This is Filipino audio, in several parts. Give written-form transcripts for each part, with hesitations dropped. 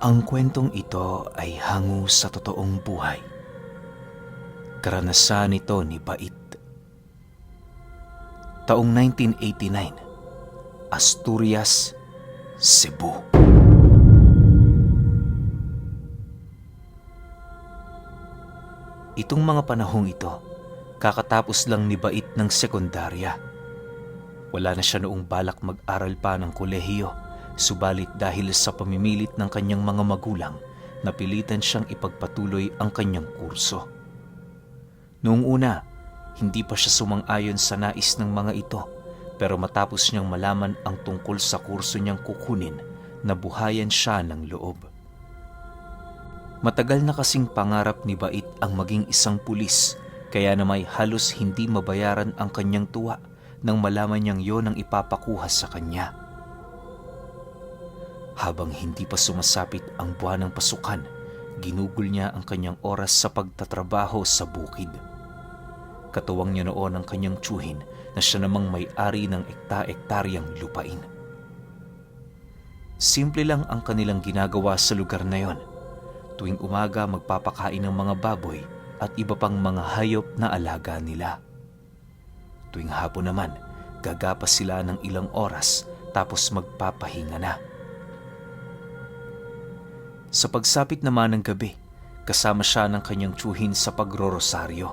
Ang kwentong ito ay hango sa totoong buhay. Karanasan nito ni Bait. Taong 1989, Asturias, Cebu. Itong mga panahong ito, kakatapos lang ni Bait ng sekundarya. Wala na siya noong balak mag-aral pa ng kolehiyo, subalit dahil sa pamimilit ng kanyang mga magulang, napilitan siyang ipagpatuloy ang kanyang kurso. Noong una, hindi pa siya sumang-ayon sa nais ng mga ito, pero matapos niyang malaman ang tungkol sa kurso niyang kukunin, nabuhayan siya ng loob. Matagal na kasing pangarap ni Bait ang maging isang pulis, kaya na may halos hindi mabayaran ang kanyang tuwa nang malaman niyang yon ang ipapakuha sa kanya. Habang hindi pa sumasapit ang buwan ng pasukan, ginugol niya ang kanyang oras sa pagtatrabaho sa bukid. Katuwang niya noon ang kanyang tiyuhin na siya namang may-ari ng ekta-ektaryang lupain. Simple lang ang kanilang ginagawa sa lugar na yon. Tuwing umaga magpapakain ng mga baboy at iba pang mga hayop na alaga nila. Tuwing hapon naman, gagapas sila ng ilang oras tapos magpapahinga na. Sa pagsapit naman ng gabi, kasama siya ng kanyang tiyuhin sa pagrorosaryo.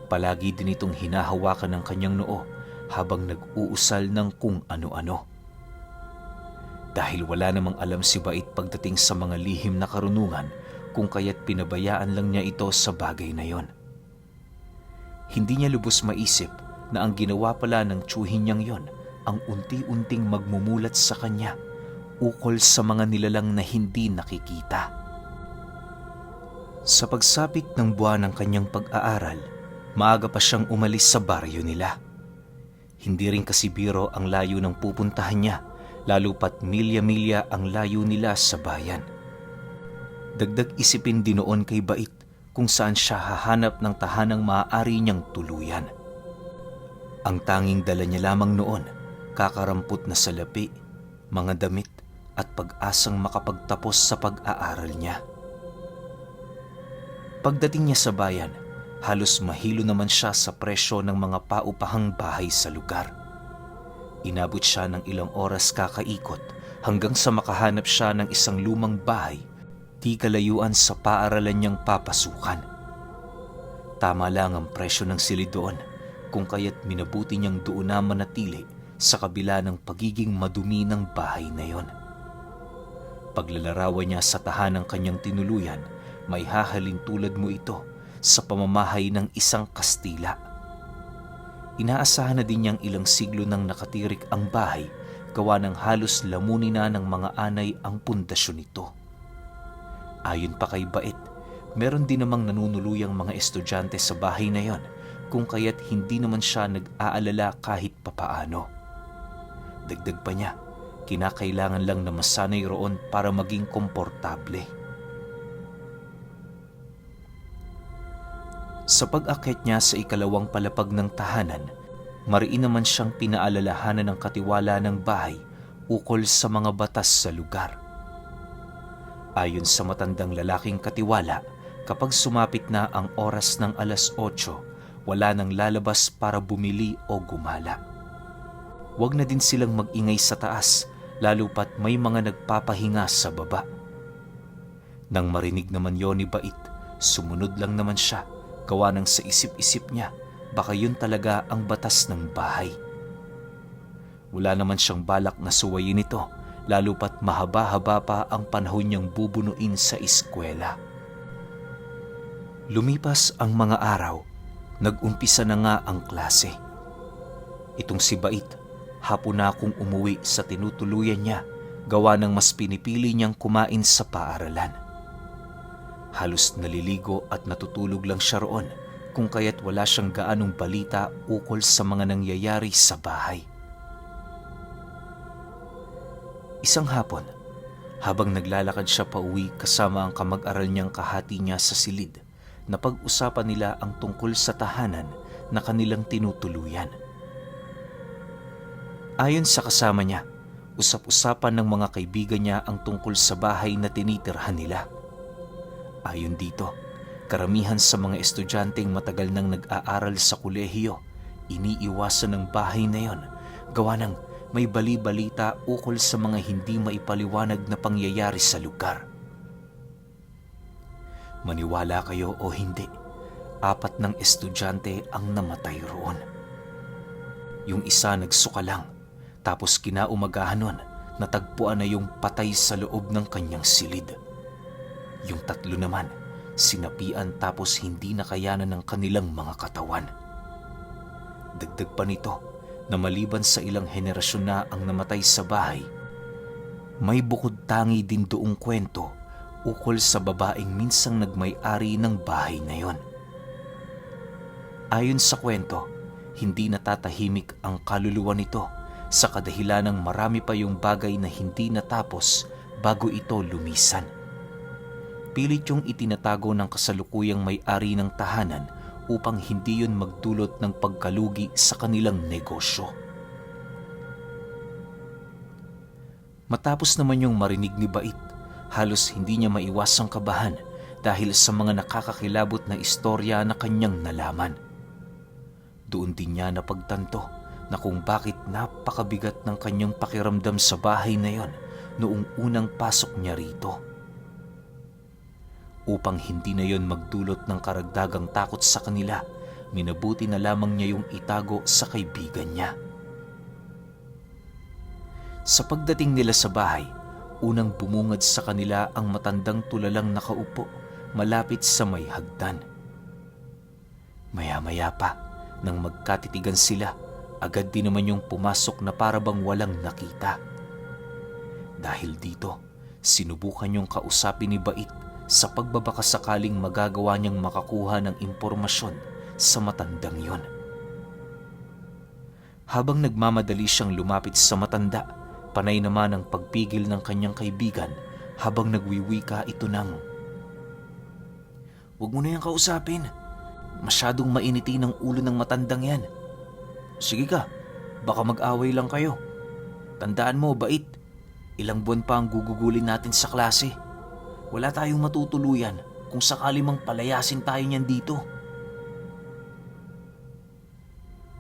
Palagi din itong hinahawakan ng kanyang noo habang nag-uusal ng kung ano-ano. Dahil wala namang alam si Bait pagdating sa mga lihim na karunungan, kung kaya't pinabayaan lang niya ito sa bagay na yon. Hindi niya lubos maisip na ang ginawa pala ng tiyuhin niyang yon ang unti-unting magmumulat sa kanya ukol sa mga nilalang na hindi nakikita. Sa pagsapit ng buwan ng kanyang pag-aaral, maaga pa siyang umalis sa baryo nila. Hindi rin kasi biro ang layo ng pupuntahan niya, lalo pat milya-milya ang layo nila sa bayan. Dagdag isipin din noon kay Bait kung saan siya hahanap ng tahanang maaari niyang tuluyan. Ang tanging dala niya lamang noon, kakarampot na salapi, mga damit at pag-asang makapagtapos sa pag-aaral niya. Pagdating niya sa bayan, halos mahilo naman siya sa presyo ng mga paupahang bahay sa lugar. Inabot siya ng ilang oras kakaikot hanggang sa makahanap siya ng isang lumang bahay di kalayuan sa paaralan niyang papasukan. Tama lang ang presyo ng silid doon, kung kaya't minabuti niyang doon na manatili sa kabila ng pagiging madumi ng bahay na yon. Paglalarawan niya sa tahanang kanyang tinuluyan, may hahalin tulad mo ito sa pamamahay ng isang Kastila. Inaasahan na din niyang ilang siglo nang nakatirik ang bahay, gawa ng halos lamunin na ng mga anay ang pundasyon nito. Ayon pa kay Bait, meron din namang nanunuluyang mga estudyante sa bahay na yon, kung kaya't hindi naman siya nag-aalala kahit papaano. Dagdag pa niya, kinakailangan lang na masanay roon para maging komportable. Sa pag-akyat niya sa ikalawang palapag ng tahanan, mariin naman siyang pinaalalahanan ng katiwala ng bahay ukol sa mga batas sa lugar. Ayon sa matandang lalaking katiwala, kapag sumapit na ang oras ng 8:00, wala nang lalabas para bumili o gumala. Huwag na din silang mag-ingay sa taas, lalo pat may mga nagpapahinga sa baba. Nang marinig naman yon ni Bait, sumunod lang naman siya, gawa ng sa isip-isip niya, baka yun talaga ang batas ng bahay. Wala naman siyang balak na suwayin ito, lalo pat mahaba-haba pa ang panahon niyang bubunuin sa eskwela. Lumipas ang mga araw, nag-umpisa na nga ang klase. Itong si Bait, hapon na akong umuwi sa tinutuluyan niya, gawa ng mas pinipili niyang kumain sa paaralan. Halos naliligo at natutulog lang siya roon, kung kaya't wala siyang gaanong balita ukol sa mga nangyayari sa bahay. Isang hapon, habang naglalakad siya pauwi kasama ang kamag-aral niyang kahati niya sa silid, napag-usapan nila ang tungkol sa tahanan na kanilang tinutuluyan. Ayon sa kasama niya, usap-usapan ng mga kaibigan niya ang tungkol sa bahay na tinitirhan nila. Ayon dito, karamihan sa mga estudyanteng matagal nang nag-aaral sa kolehiyo, iniiwasan ng bahay na yon gawa ng may bali-balita ukol sa mga hindi maipaliwanag na pangyayari sa lugar. Maniwala kayo o hindi, 4 ng estudyante ang namatay roon. Yung isa nagsuka lang, tapos kinaumagahan nun, natagpuan na yung patay sa loob ng kanyang silid. Yung 3 naman, sinapian tapos hindi nakayanan ng kanilang mga katawan. Dagdag pa nito na maliban sa ilang henerasyon na ang namatay sa bahay, may bukod tangi din doong kwento ukol sa babaeng minsang nagmay-ari ng bahay na yon. Ayon sa kwento, hindi natatahimik ang kaluluwa nito sa kadahilan ng marami pa yung bagay na hindi natapos bago ito lumisan. Pilit yung itinatago ng kasalukuyang may-ari ng tahanan upang hindi yun magdulot ng pagkalugi sa kanilang negosyo. Matapos naman yung marinig ni Bait, halos hindi niya maiwasang kabahan dahil sa mga nakakakilabot na istorya na kanyang nalaman. Doon din niya napagtanto na kung bakit napakabigat ng kanyang pakiramdam sa bahay na yon noong unang pasok niya rito. Upang hindi na yon magdulot ng karagdagang takot sa kanila, minabuti na lamang niya yung itago sa kaibigan niya. Sa pagdating nila sa bahay, unang bumungad sa kanila ang matandang tulalang nakaupo malapit sa may hagdan. Maya-maya pa, nang magkatitigan sila, agad din naman yung pumasok na parabang walang nakita. Dahil dito, sinubukan yung kausapin ni Bait sa pagbabakasakaling magagawa niyang makakuha ng impormasyon sa matandang yon. Habang nagmamadali siyang lumapit sa matanda, panay naman ang pagpigil ng kanyang kaibigan habang nagwiwika ito ng, "Huwag mo na yung kausapin. Masyadong mainiti ng ulo ng matandang yan. Sige ka, baka mag-away lang kayo. Tandaan mo, Bait, ilang buwan pa ang gugugulin natin sa klase. Wala tayong matutuluyan kung sakali mang palayasin tayo niyan dito."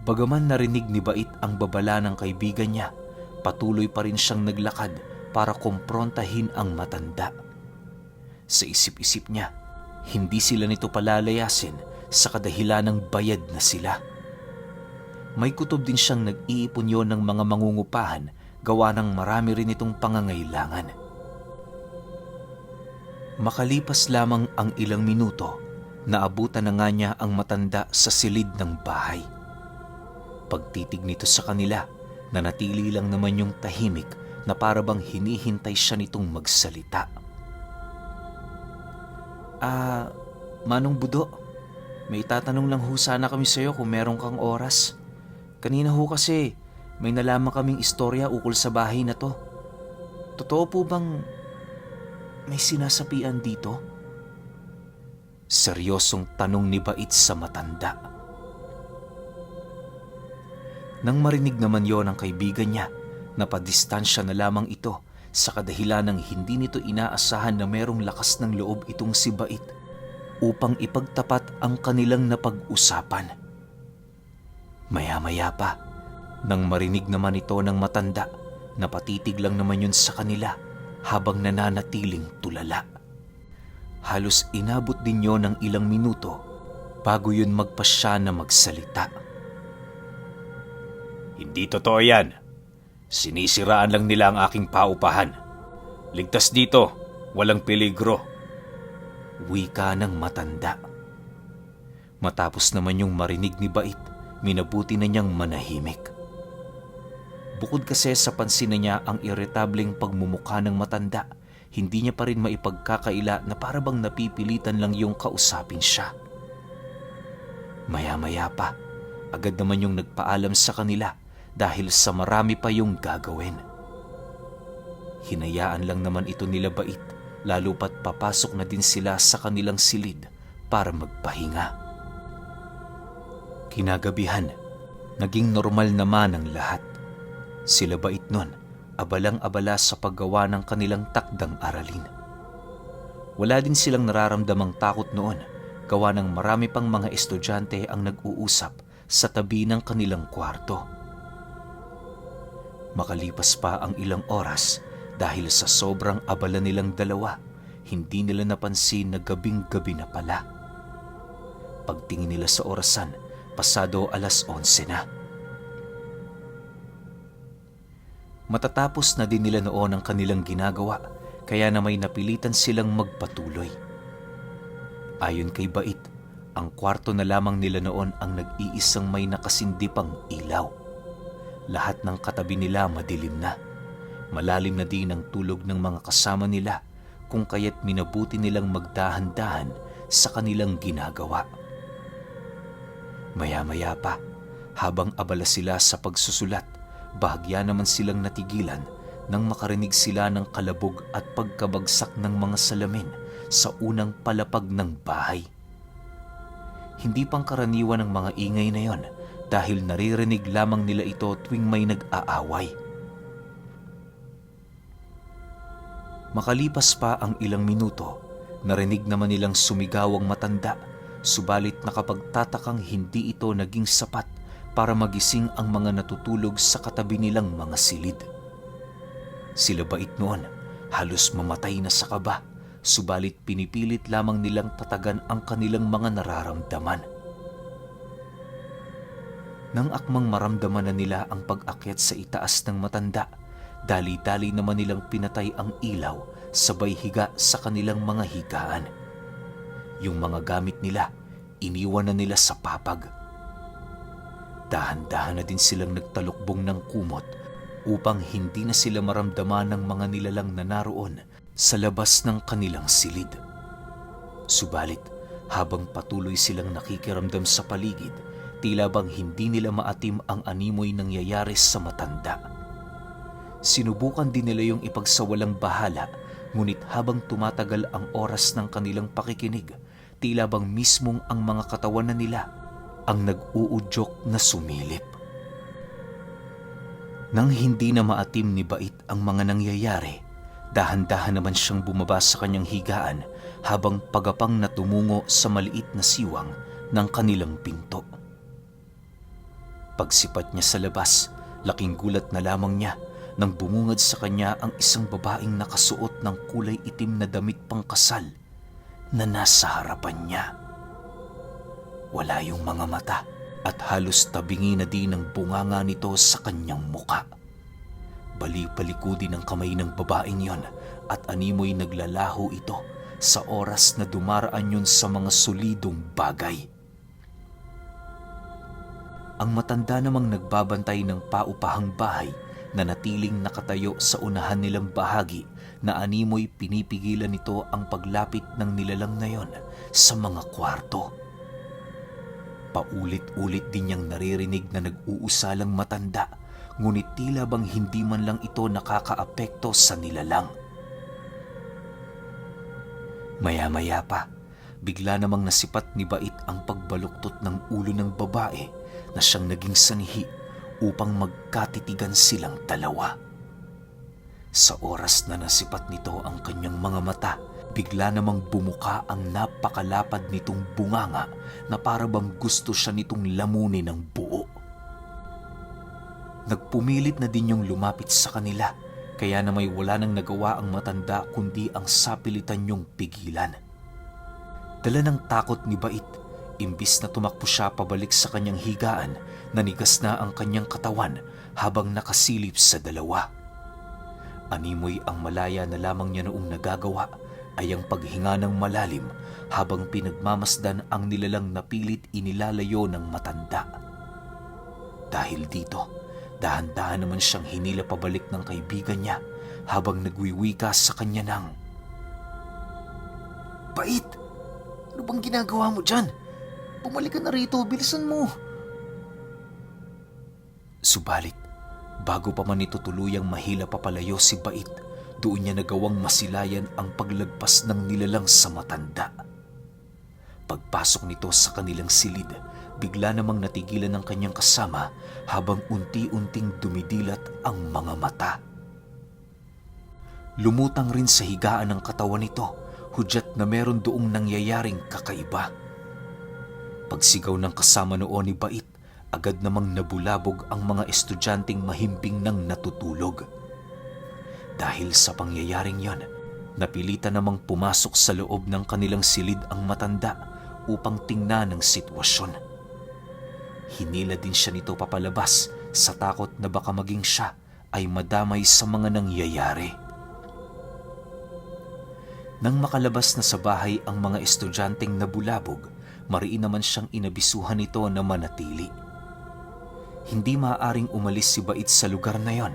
Bagaman narinig ni Bait ang babala ng kaibigan niya, patuloy pa rin siyang naglakad para kumprontahin ang matanda. Sa isip-isip niya, hindi sila nito palalayasin sa kadahilan ng bayad na sila. May kutob din siyang nag-iipon yon ng mga mangungupahan gawa ng marami rin itong pangangailangan. Makalipas lamang ang ilang minuto, naabutan na nga niya ang matanda sa silid ng bahay. Pagtitig nito sa kanila, nanatili lang naman yung tahimik na parabang hinihintay siya nitong magsalita. Manong Budo, may tatanong lang ho sana kami sa'yo kung meron kang oras. Kanina ho kasi may nalaman kaming istorya ukol sa bahay na to. Totoo po bang may sinasapian dito?" Seryosong tanong ni Bait sa matanda. Nang marinig naman yon ng kaibigan niya, napadistansya na lamang ito sa kadahilan ng hindi nito inaasahan na merong lakas ng loob itong si Bait upang ipagtapat ang kanilang napag-usapan. Maya-maya pa, nang marinig naman ito ng matanda, napatitig lang naman yun sa kanila habang nananatiling tulala. Halos inabot din yon ng ilang minuto bago yun magpasya na magsalita. "Hindi totoo yan. Sinisiraan lang nila ang aking paupahan. Ligtas dito, walang peligro," wika ng matanda. Matapos naman yung marinig ni Bait, minabuti na niyang manahimik. Bukod kasi sa pansin na niya ang irritableng pagmumukha ng matanda, hindi niya pa rin maipagkakaila na parabang napipilitan lang yung kausapin siya. Maya-maya pa, agad naman yung nagpaalam sa kanila dahil sa marami pa yung gagawin. Hinayaan lang naman ito nila Bait, lalo pat papasok na din sila sa kanilang silid para magpahinga. Kinagabihan, naging normal naman ang lahat. Sila Bait nun abalang-abala sa paggawa ng kanilang takdang aralin. Wala din silang nararamdamang takot noon, gawa ng marami pang mga estudyante ang nag-uusap sa tabi ng kanilang kwarto. Makalipas pa ang ilang oras, dahil sa sobrang abala nilang dalawa, hindi nila napansin na gabing-gabi na pala. Pagtingin nila sa orasan, pasado 11:00 na. Matatapos na din nila noon ang kanilang ginagawa, kaya na may napilitan silang magpatuloy. Ayon kay Bait, ang kwarto na lamang nila noon ang nag-iisang may nakasindipang ilaw. Lahat ng katabi nila madilim na. Malalim na din ang tulog ng mga kasama nila, kung kaya't minabuti nilang magdahan-dahan sa kanilang ginagawa. Maya-maya pa, habang abala sila sa pagsusulat, bahagya naman silang natigilan nang makarinig sila ng kalabog at pagkabagsak ng mga salamin sa unang palapag ng bahay. Hindi pangkaraniwan ang mga ingay na yon dahil naririnig lamang nila ito tuwing may nag-aaway. Makalipas pa ang ilang minuto, narinig naman nilang sumigaw ang matanda, subalit nakapagtatakang hindi ito naging sapat para magising ang mga natutulog sa katabi nilang mga silid. Sila Bait noon, halos mamatay na sa kaba, subalit pinipilit lamang nilang tatagan ang kanilang mga nararamdaman. Nang akmang maramdaman na nila ang pag-akyat sa itaas ng matanda, dali-dali naman nilang pinatay ang ilaw, sabay higa sa kanilang mga higaan. Yung mga gamit nila, iniwan na nila sa papag. Dahan-dahan na din silang nagtalukbong ng kumot upang hindi na sila maramdaman ng mga nilalang na naroon sa labas ng kanilang silid. Subalit, habang patuloy silang nakikiramdam sa paligid, tila bang hindi nila maatim ang animoy nangyayari sa matanda. Sinubukan din nila yung ipagsawalang bahala, ngunit habang tumatagal ang oras ng kanilang pakikinig, tila bang mismong ang mga katawan na nila ang nag-uudyok na sumilip. Nang hindi na maatim ni Bait ang mga nangyayari, dahan-dahan naman siyang bumaba sa kanyang higaan habang pagapang na tumungo sa maliit na siwang ng kanilang pinto. Pagsipat niya sa labas, laking gulat na lamang niya nang bumungad sa kanya ang isang babaeng nakasuot ng kulay itim na damit pangkasal na nasa harapan niya. Wala yung mga mata at halos tabingi na din ang bunganga nito sa kanyang muka. Bali-palikudi ng kamay ng babaeng yon at animoy naglalaho ito sa oras na dumaraan yun sa mga solidong bagay. Ang matanda namang nagbabantay ng paupahang bahay na natiling nakatayo sa unahan nilang bahagi na animoy pinipigilan nito ang paglapit ng nilalang na yon sa mga kwarto. Paulit-ulit din niyang naririnig na nag-uusalang matanda, ngunit tila bang hindi man lang ito nakakaapekto sa nilalang. Maya-maya pa, bigla namang nasipat ni Bait ang pagbaluktot ng ulo ng babae na siyang naging sanhi upang magkatitigan silang dalawa. Sa oras na nasipat nito ang kanyang mga mata, bigla namang bumuka ang napakalapad nitong bunganga na para bang gusto siya nitong lamunin ng buo. Nagpumilit na din yung lumapit sa kanila, kaya na may wala nang nagawa ang matanda kundi ang sapilitan yung pigilan. Dala ng takot ni Bait, imbis na tumakbo siya pabalik sa kanyang higaan, nanigas na ang kanyang katawan habang nakasilip sa dalawa. Animoy ang malaya na lamang niya noong nagagawa ay ang paghinga ng malalim habang pinagmamasdan ang nilalang napilit inilalayo ng matanda. Dahil dito, dahan-dahan naman siyang hinila pabalik ng kaibigan niya habang nagwiwika sa kanya ng, "Bait! Ano bang ginagawa mo dyan? Bumalik ka na rito, bilisan mo!" Subalit, bago pa man ito tuluyang mahila papalayo si Bait, doon niya nagawang masilayan ang paglagpas ng nilalang sa matanda. Pagpasok nito sa kanilang silid, bigla namang natigilan ng kanyang kasama habang unti-unting dumidilat ang mga mata. Lumutang rin sa higaan ng katawan nito, hudyat na meron doong nangyayaring kakaiba. Pagsigaw ng kasama noon ni Bait, agad namang nabulabog ang mga estudyanteng mahimbing nang natutulog. Dahil sa pangyayaring yon, napilitan namang pumasok sa loob ng kanilang silid ang matanda upang tingnan ang sitwasyon. Hinila din siya nito papalabas sa takot na baka maging siya ay madamay sa mga nangyayari. Nang makalabas na sa bahay ang mga estudyanteng nabulabog, mariin naman siyang inabisuhan nito na manatili. Hindi maaaring umalis si Bait sa lugar na yon,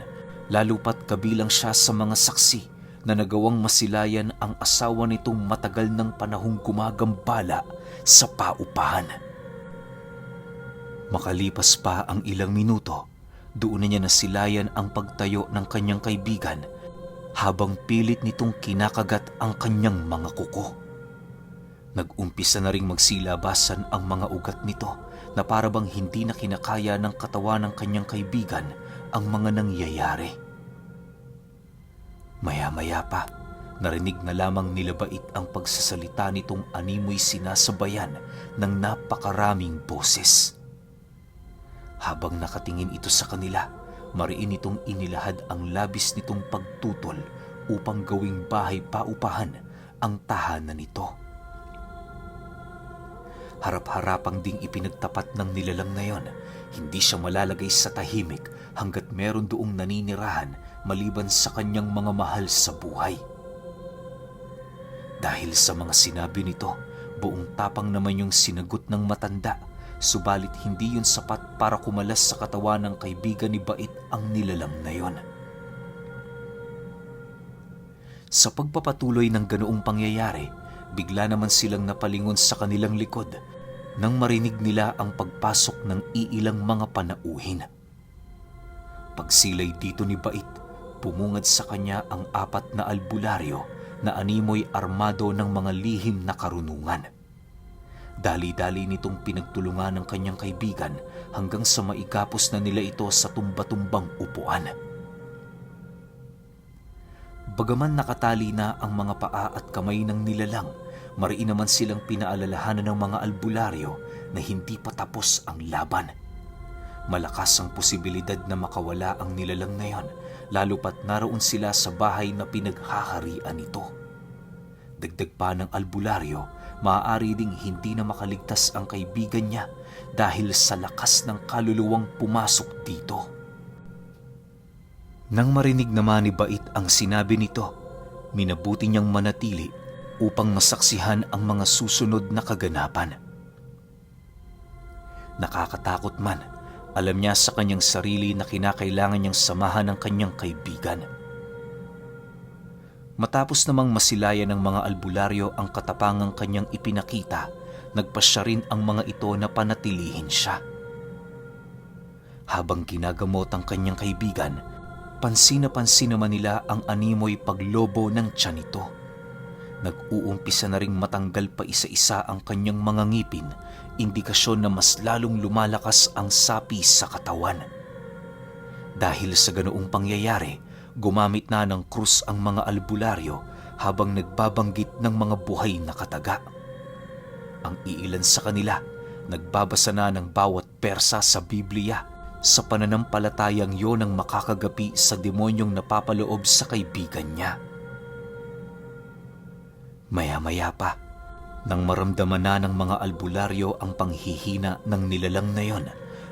lalo pat kabilang siya sa mga saksi na nagawang masilayan ang asawa nitong matagal ng panahong gumagambala sa paupahan. Makalipas pa ang ilang minuto, doon na niya nasilayan ang pagtayo ng kanyang kaibigan habang pilit nitong kinakagat ang kanyang mga kuko. Nag-umpisa na ring magsilabasan ang mga ugat nito na parabang hindi na kinakaya ng katawan ng kanyang kaibigan ang mga nangyayari. Maya-maya pa, narinig na lamang nila Bait ang pagsasalita nitong animoy sinasabayan ng napakaraming boses. Habang nakatingin ito sa kanila, mariin itong inilahad ang labis nitong pagtutol upang gawing bahay paupahan ang tahanan nito. Harap-harapang ding ipinagtapat ng nilalang na yon, hindi siya malalagay sa tahimik hanggat meron doong naninirahan maliban sa kanyang mga mahal sa buhay. Dahil sa mga sinabi nito, buong tapang naman yung sinagot ng matanda, subalit hindi yun sapat para kumalas sa katawan ng kaibigan ni Bait ang nilalang na yon. Sa pagpapatuloy ng ganoong pangyayari, bigla naman silang napalingon sa kanilang likod nang marinig nila ang pagpasok ng iilang mga panauhin. Pagsilay dito ni Bait, pumungad sa kanya ang 4 na albularyo na animoy armado ng mga lihim na karunungan. Dali-dali nitong pinagtulungan ng kanyang kaibigan hanggang sa maigapos na nila ito sa tumba-tumbang upuan. Bagaman nakatali na ang mga paa at kamay ng nilalang, mariin naman silang pinaalalahanan ng mga albularyo na hindi pa tapos ang laban. Malakas ang posibilidad na makawala ang nilalang na yon, lalo pat naroon sila sa bahay na pinaghaharian nito. Dagdag pa ng albularyo, maaari ding hindi na makaligtas ang kaibigan niya dahil sa lakas ng kaluluwang pumasok dito. Nang marinig naman ni Bait ang sinabi nito, minabuti niyang manatili upang masaksihan ang mga susunod na kaganapan. Nakakatakot man, alam niya sa kanyang sarili na kinakailangan niyang samahan ng kanyang kaibigan. Matapos namang masilayan ng mga albularyo ang katapangang kanyang ipinakita, nagpasya rin ang mga ito na panatilihin siya. Habang ginagamot ang kanyang kaibigan, pansin naman nila ang animoy paglobo ng tiyan nito. Nag-uumpisa na ring matanggal pa isa-isa ang kanyang mga ngipin, indikasyon na mas lalong lumalakas ang sapi sa katawan. Dahil sa ganoong pangyayari, gumamit na ng krus ang mga albularyo habang nagbabanggit ng mga buhay na kataga. Ang iilan sa kanila, nagbabasa na ng bawat persa sa Biblia sa pananampalatayang yon ang makakagapi sa demonyong napapaloob sa kaibigan niya. Maya-maya pa, nang maramdaman na ng mga albularyo ang panghihina ng nilalang na yon,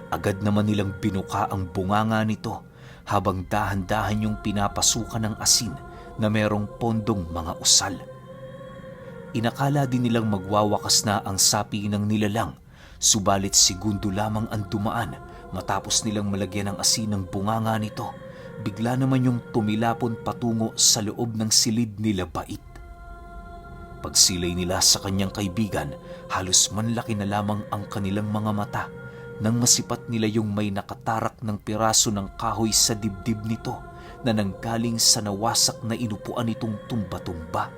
agad naman nilang binuka ang bunganga nito habang dahan-dahan yung pinapasukan ng asin na merong pondong mga usal. Inakala din nilang magwawakas na ang sapi ng nilalang, subalit segundo lamang ang dumaan matapos nilang malagyan ng asin ng bunganga nito, bigla naman yung tumilapon patungo sa loob ng silid nila Bait. Pagsilay nila sa kanyang kaibigan, halos manlaki na lamang ang kanilang mga mata nang masipat nila yung may nakatarak ng piraso ng kahoy sa dibdib nito na nanggaling sa nawasak na inupuan nitong tumba-tumba.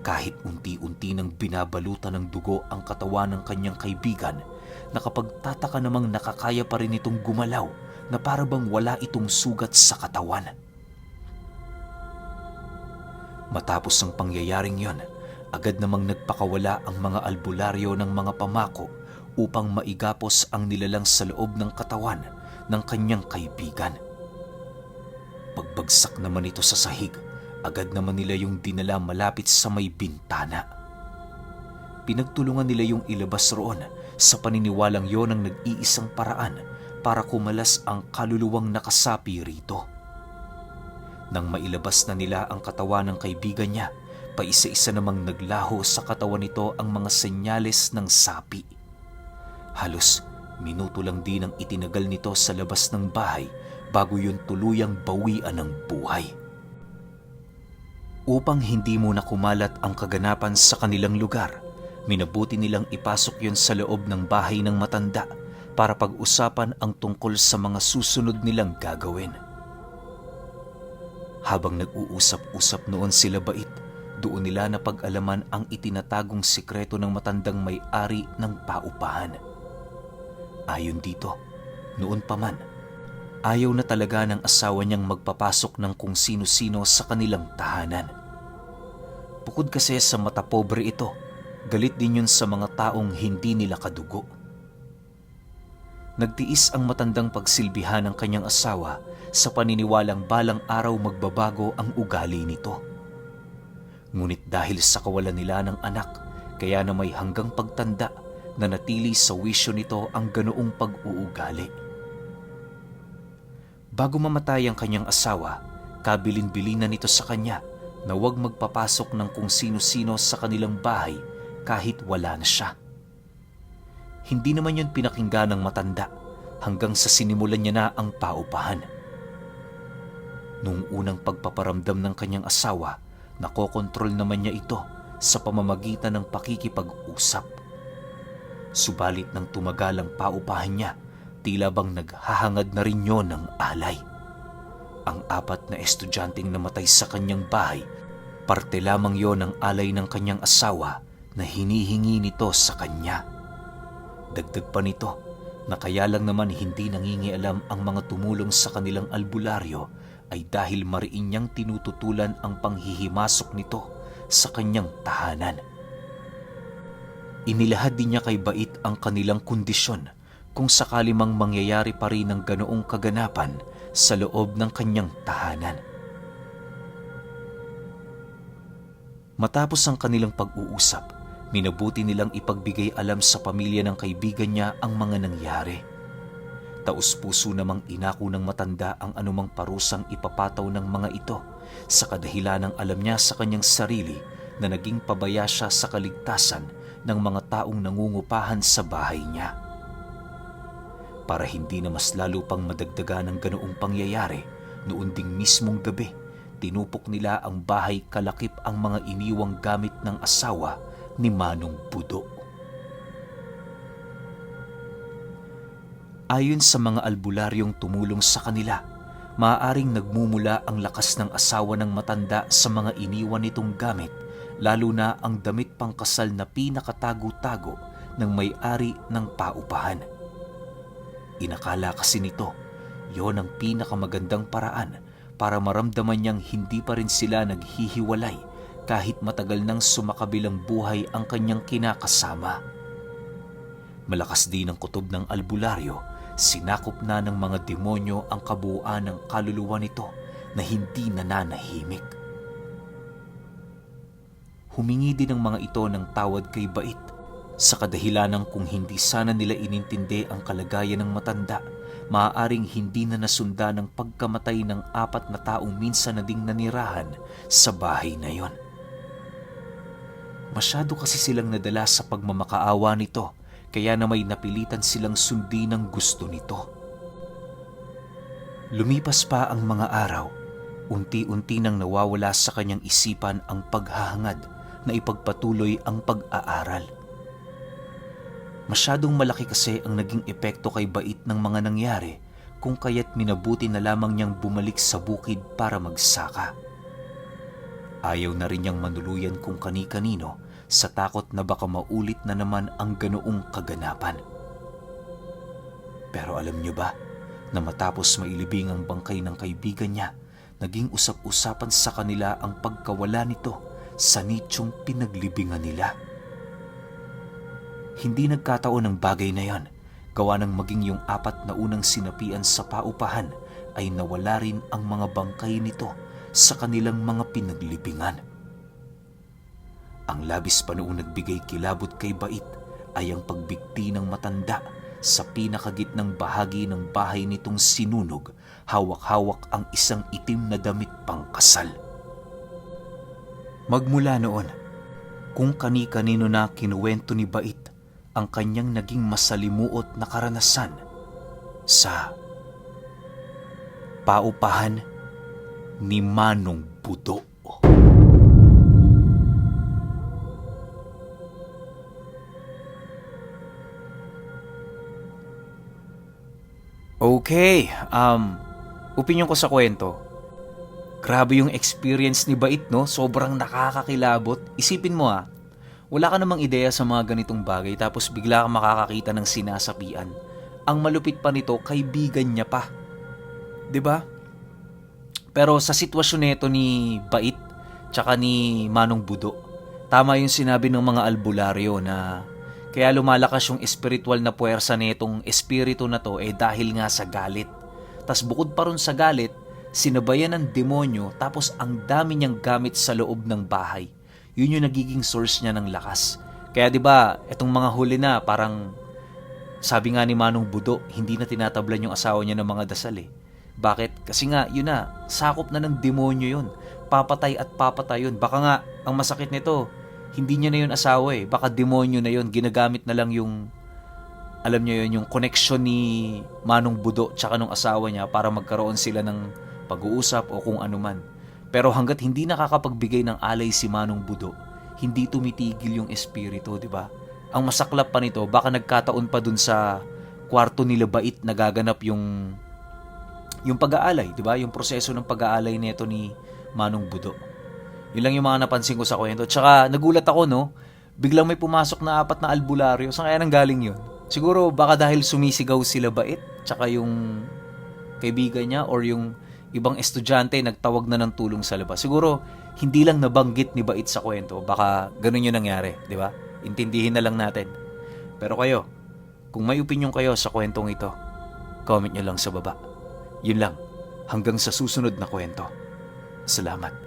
Kahit unti-unti nang binabalutan ng dugo ang katawan ng kanyang kaibigan, nakapagtataka namang nakakaya pa rin itong gumalaw na parabang wala itong sugat sa katawan. Matapos ang pangyayaring yon, agad namang nagpakawala ang mga albularyo ng mga pamako upang maigapos ang nilalang sa loob ng katawan ng kanyang kaibigan. Pagbagsak naman ito sa sahig, agad naman nila yung dinala malapit sa may bintana. Pinagtulungan nila yung ilabas roon sa paniniwalang yon ang nag-iisang paraan para kumalas ang kaluluwang nakasapi rito. Nang mailabas na nila ang katawan ng kaibigan niya, paisa-isa namang naglaho sa katawan nito ang mga senyales ng sapi. Halos minuto lang din ang itinagal nito sa labas ng bahay bago yun tuluyang bawian ng buhay. Upang hindi muna kumalat ang kaganapan sa kanilang lugar, minabuti nilang ipasok yun sa loob ng bahay ng matanda para pag-usapan ang tungkol sa mga susunod nilang gagawin. Habang nag-uusap-usap noon sila Bait, doon nila napag-alaman ang itinatagong sikreto ng matandang may-ari ng paupahan. Ayon dito, noon pa man, ayaw na talaga ng asawa niyang magpapasok ng kung sino-sino sa kanilang tahanan. Bukod kasi sa mata pobre ito, galit din yun sa mga taong hindi nila kadugo. Nagtiis ang matandang pagsilbihan ng kanyang asawa sa paniniwalang balang araw magbabago ang ugali nito. Ngunit dahil sa kawalan nila ng anak, kaya na may hanggang pagtanda na natili sa wisyo nito ang ganoong pag-uugali. Bago mamatay ang kanyang asawa, kabilin-bilinan nito sa kanya na huwag magpapasok ng kung sino-sino sa kanilang bahay kahit wala na siya. Hindi naman yun pinakinggan ng matanda hanggang sa sinimulan niya na ang paupahan. Noong unang pagpaparamdam ng kanyang asawa, nakokontrol naman niya ito sa pamamagitan ng pakikipag-usap. Subalit nang tumagal ang paupahan niya, tila bang naghahangad na rin yun ng alay. Ang 4 na estudyanteng namatay sa kanyang bahay, parte lamang yon ng alay ng kanyang asawa na hinihingi nito sa kanya. Dagdag pa nito na kaya lang naman hindi nangingialam ang mga tumulong sa kanilang albularyo ay dahil mariin niyang tinututulan ang panghihimasok nito sa kanyang tahanan. Inilahad din niya kay Bait ang kanilang kondisyon kung sakali mang mangyayari pa rin ang ganoong kaganapan sa loob ng kanyang tahanan. Matapos ang kanilang pag-uusap, minabuti nilang ipagbigay alam sa pamilya ng kaibigan niya ang mga nangyari. Taus-puso namang inako ng matanda ang anumang parusang ipapataw ng mga ito sa kadahilanang alam niya sa kanyang sarili na naging pabaya siya sa kaligtasan ng mga taong nangungupahan sa bahay niya. Para hindi na mas lalo pang madagdagan ng ganoong pangyayari, noon ding mismong gabi, tinupok nila ang bahay kalakip ang mga iniwang gamit ng asawa ni Manong Budo. Ayon sa mga albularyong tumulong sa kanila, maaaring nagmumula ang lakas ng asawa ng matanda sa mga iniwan nitong gamit, lalo na ang damit pangkasal na pinakatago-tago ng may-ari ng paupahan. Inakala kasi nito, yon ang pinakamagandang paraan para maramdaman niyang hindi pa rin sila naghihiwalay kahit matagal nang sumakabilang buhay ang kanyang kinakasama. Malakas din ang kutob ng albularyo, sinakop na ng mga demonyo ang kabuuan ng kaluluwa nito na hindi nananahimik. Humingi din ang mga ito ng tawad kay Bait sa kadahilanang kung hindi sana nila inintindi ang kalagayan ng matanda, maaaring hindi na nasunda ng pagkamatay ng 4 na taong minsan na ding nanirahan sa bahay na yon. Masyado kasi silang nadala sa pagmamakaawa nito, kaya na may napilitan silang sundin ang gusto nito. Lumipas pa ang mga araw, unti-unti nang nawawala sa kanyang isipan ang paghahangad na ipagpatuloy ang pag-aaral. Masyadong malaki kasi ang naging epekto kay Bait ng mga nangyari, kung kaya't minabuti na lamang niyang bumalik sa bukid para magsaka. Ayaw na rin niyang manuluyan kung kani-kanino sa takot na baka maulit na naman ang ganoong kaganapan. Pero alam niyo ba na matapos mailibing ang bangkay ng kaibigan niya, naging usap-usapan sa kanila ang pagkawala nito sa nichong pinaglibingan nila. Hindi nagkataon ang bagay na yon, gawa ng maging yung 4 na unang sinapian sa paupahan ay nawala rin ang mga bangkay nito sa kanilang mga pinaglibingan. Ang labis pa noong nagbigay kilabot kay Bait ay ang pagbigti ng matanda sa pinakagitnang bahagi ng bahay nitong sinunog, hawak-hawak ang isang itim na damit pangkasal. Magmula noon, kung kani-kanino na kinuwento ni Bait ang kanyang naging masalimuot na karanasan sa paupahan ni Manong Budo. Okay, opinyon ko sa kwento. Grabe yung experience ni Bait, no? Sobrang nakakakilabot. Isipin mo wala ka namang ideya sa mga ganitong bagay tapos bigla kang makakakita ng sinasapian. Ang malupit pa nito, kaibigan niya pa. 'Di ba? Pero sa sitwasyon nito ni Bait tsaka ni Manong Budo, tama yung sinabi ng mga albularyo na kaya lumalakas yung espiritual na puwersa nitong espiritu na to dahil nga sa galit. Tas bukod pa ron sa galit, sinabayan ng demonyo tapos ang dami niyang gamit sa loob ng bahay. Yun yung nagiging source niya ng lakas. Kaya 'di ba, etong mga huli na parang sabi nga ni Manong Budo, hindi na tinatablan yung asawa niya ng mga dasal Bakit? Kasi nga, yun na, sakop na ng demonyo yun. Papatay at papatay yun. Baka nga, ang masakit nito, hindi niya na yun asawa Baka demonyo na yun. Ginagamit na lang yung, alam niyo yun, yung connection ni Manong Budo tsaka nung asawa niya para magkaroon sila ng pag-uusap o kung ano man. Pero hanggat hindi nakakapagbigay ng alay si Manong Budo, hindi tumitigil yung espiritu, di ba? Ang masaklap pa nito, baka nagkataon pa dun sa kwarto nila Bait nagaganap yung pag-aalay, di ba? Yung proseso ng pag-aalay nito ni Manong Budo. Yun lang yung mga napansin ko sa kwento. Tsaka nagulat ako, no? Biglang may pumasok na 4 na albularyo. Saan kaya nang galing yun? Siguro baka dahil sumisigaw sila Bait, tsaka yung kaibigan niya or yung ibang estudyante nagtawag na ng tulong sa labas. Siguro hindi lang nabanggit ni Bait sa kwento. Baka ganun yung nangyari, di ba? Intindihin na lang natin. Pero kayo, kung may opinion kayo sa kwentong ito, comment nyo lang sa baba. Yun lang. Hanggang sa susunod na kwento. Salamat.